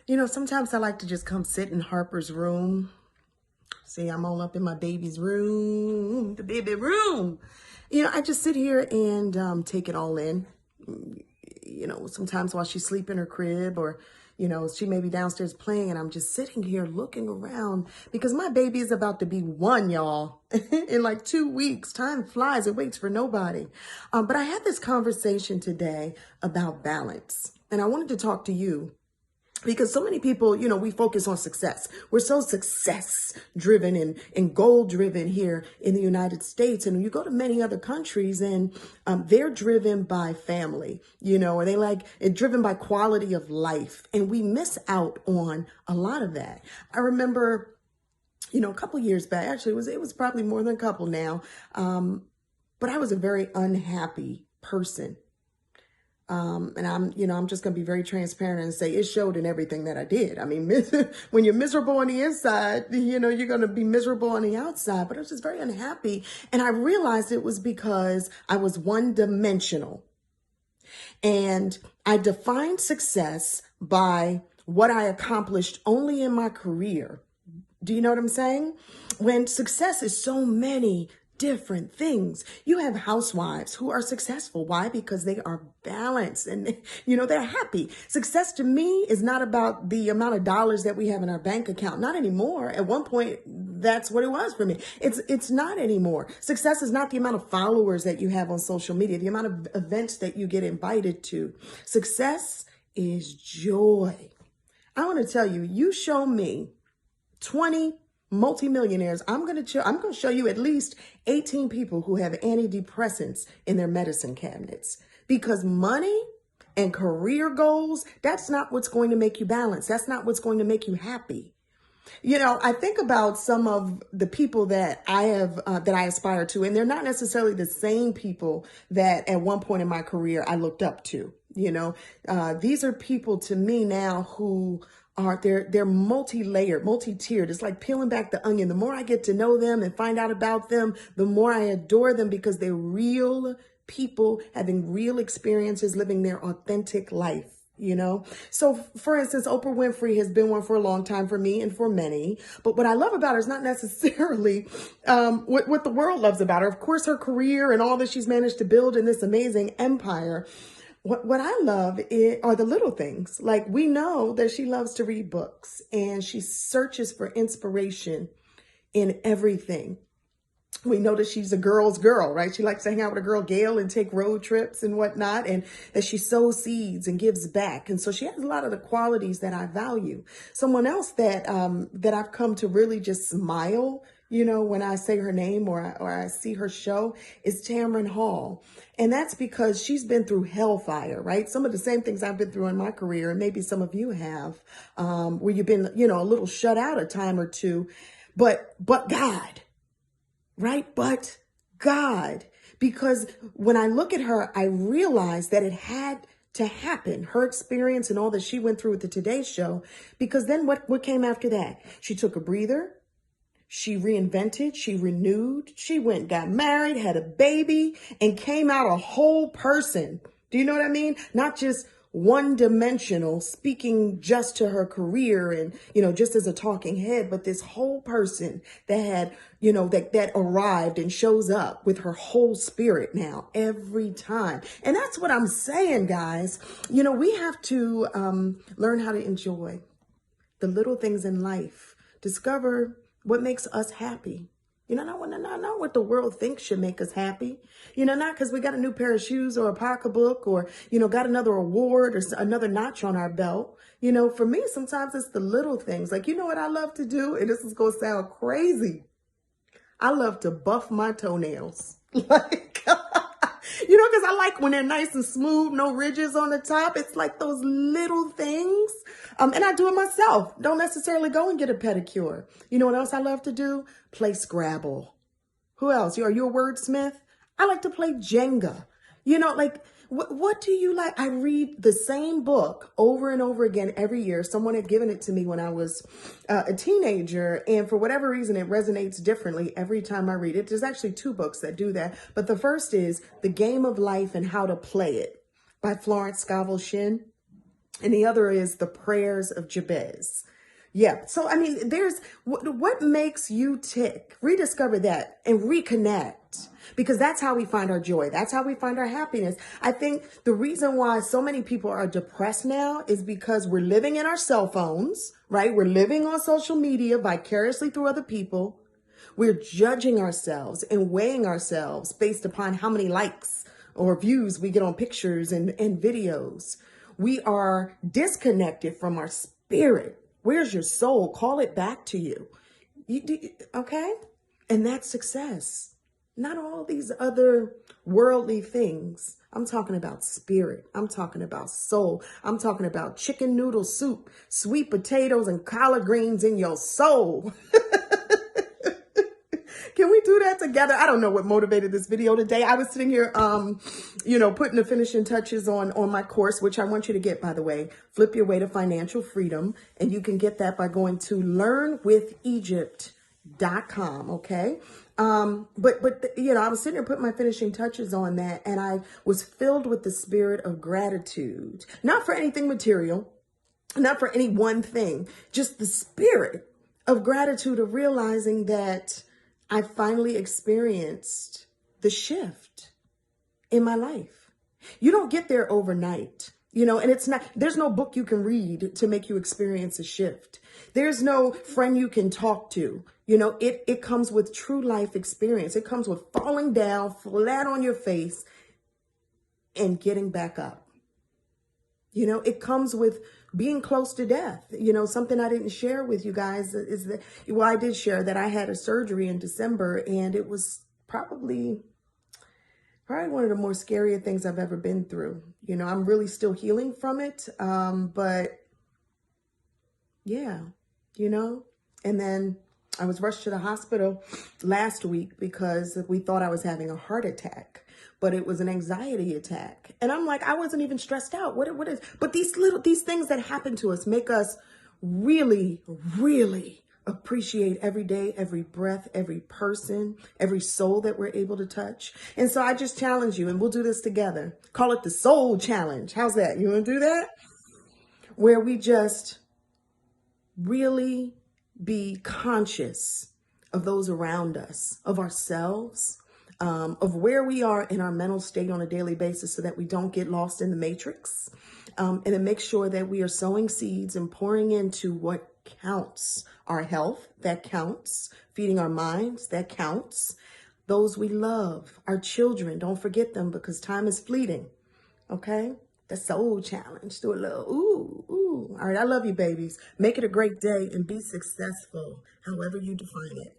Sometimes I like to just come sit in Harper's room. See, I'm all up in my baby's room, the baby room. I just sit here and take it all in. Sometimes while she's asleep in her crib or, she may be downstairs playing and I'm just sitting here looking around because my baby is about to be one, y'all, in like 2 weeks. Time flies. It waits for nobody. But I had this conversation today about balance and I wanted to talk to you. Because so many people, we focus on success. We're so success driven and goal driven here in the United States. And you go to many other countries and they're driven by family, or they driven by quality of life. And we miss out on a lot of that. I remember, a couple years back, actually it was probably more than a couple now. But I was a very unhappy person. And I'm just going to be very transparent and say it showed in everything that I did. I mean, when you're miserable on the inside, you're going to be miserable on the outside, but I was just very unhappy. And I realized it was because I was one dimensional and I defined success by what I accomplished only in my career. Do you know what I'm saying? When success is so many different things. You have housewives who are successful. Why? Because they are balanced and, they're happy. Success to me is not about the amount of dollars that we have in our bank account. Not anymore. At one point, that's what it was for me. It's not anymore. Success is not the amount of followers that you have on social media, the amount of events that you get invited to. Success is joy. I want to tell you, you show me 20 multimillionaires, I'm going to show you at least 18 people who have antidepressants in their medicine cabinets, because money and career goals, that's not what's going to make you balanced. That's not what's going to make you happy. I think about some of the people that I aspire to, and they're not necessarily the same people that at one point in my career I looked up to. These are people to me now who they're multi-layered, multi-tiered. It's like peeling back the onion. The more I get to know them and find out about them, the more I adore them because they're real people having real experiences, living their authentic life. So for instance, Oprah Winfrey has been one for a long time for me and for many. But what I love about her is not necessarily what the world loves about her. Of course, her career and all that she's managed to build in this amazing empire. What I love are the little things. Like, we know that she loves to read books and she searches for inspiration in everything. We know that she's a girl's girl, right? She likes to hang out with her girl Gail and take road trips and whatnot, and that she sows seeds and gives back. And so she has a lot of the qualities that I value. Someone else that I've come to really just smile, when I say her name or I see her show, is Tamron Hall. And that's because she's been through hellfire, right? Some of the same things I've been through in my career, and maybe some of you have, where you've been, a little shut out a time or two, but God. Right? But God, because when I look at her, I realize that it had to happen, her experience and all that she went through with the Today Show, because then what came after that? She took a breather. She reinvented, she renewed, she went, got married, had a baby, and came out a whole person. Do you know what I mean? Not just one dimensional, speaking just to her career and, just as a talking head, but this whole person that had, that arrived and shows up with her whole spirit now every time. And that's what I'm saying, guys. We have to learn how to enjoy the little things in life, discover what makes us happy. Not what the world thinks should make us happy. Not because we got a new pair of shoes or a pocketbook or, got another award or another notch on our belt. For me, sometimes it's the little things. Like, what I love to do? And this is going to sound crazy. I love to buff my toenails. Because I like when they're nice and smooth, no ridges on the top. It's like those little things. And I do it myself. Don't necessarily go and get a pedicure. You know what else I love to do? Play Scrabble. Who else? Are you a wordsmith? I like to play Jenga. What do you like? I read the same book over and over again every year. Someone had given it to me when I was a teenager, and for whatever reason, it resonates differently every time I read it. There's actually 2 books that do that, but the first is The Game of Life and How to Play It by Florence Scovel Shinn. and the other is the prayers of Jabez. Yeah. So, I mean, there's what makes you tick. Rediscover that and reconnect, because that's how we find our joy. That's how we find our happiness. I think the reason why so many people are depressed now is because we're living in our cell phones, right? We're living on social media vicariously through other people. We're judging ourselves and weighing ourselves based upon how many likes or views we get on pictures and videos. We are disconnected from our spirit. Where's your soul? Call it back to you. Okay? And that's success. Not all these other worldly things. I'm talking about spirit. I'm talking about soul. I'm talking about chicken noodle soup, sweet potatoes, and collard greens in your soul. Can we do that together? I don't know what motivated this video today. I was sitting here, putting the finishing touches on my course, which I want you to get, by the way, Flip Your Way to Financial Freedom. And you can get that by going to learnwithegypt.com. Okay. I was sitting there putting my finishing touches on that, and I was filled with the spirit of gratitude, not for anything material, not for any one thing, just the spirit of gratitude, of realizing that I finally experienced the shift in my life. You don't get there overnight, and there's no book you can read to make you experience a shift. There's no friend you can talk to. It comes with true life experience. It comes with falling down flat on your face and getting back up. It comes with being close to death. Something I didn't share with you guys is that, well, I did share that I had a surgery in December, and it was probably one of the more scarier things I've ever been through. I'm really still healing from it. But yeah, and then I was rushed to the hospital last week because we thought I was having a heart attack, but it was an anxiety attack. And I'm like, I wasn't even stressed out. What is, but these things that happen to us make us really, really appreciate every day, every breath, every person, every soul that we're able to touch. And so I just challenge you, and we'll do this together. Call it the soul challenge. How's that? You want to do that? Where we just really be conscious of those around us, of ourselves, of where we are in our mental state on a daily basis, so that we don't get lost in the matrix, and then make sure that we are sowing seeds and pouring into what counts. Our health, that counts. Feeding our minds, that counts. Those we love, our children, don't forget them, because time is fleeting. Okay? The soul challenge. Do a little, ooh. All right, I love you, babies. Make it a great day and be successful, however you define it.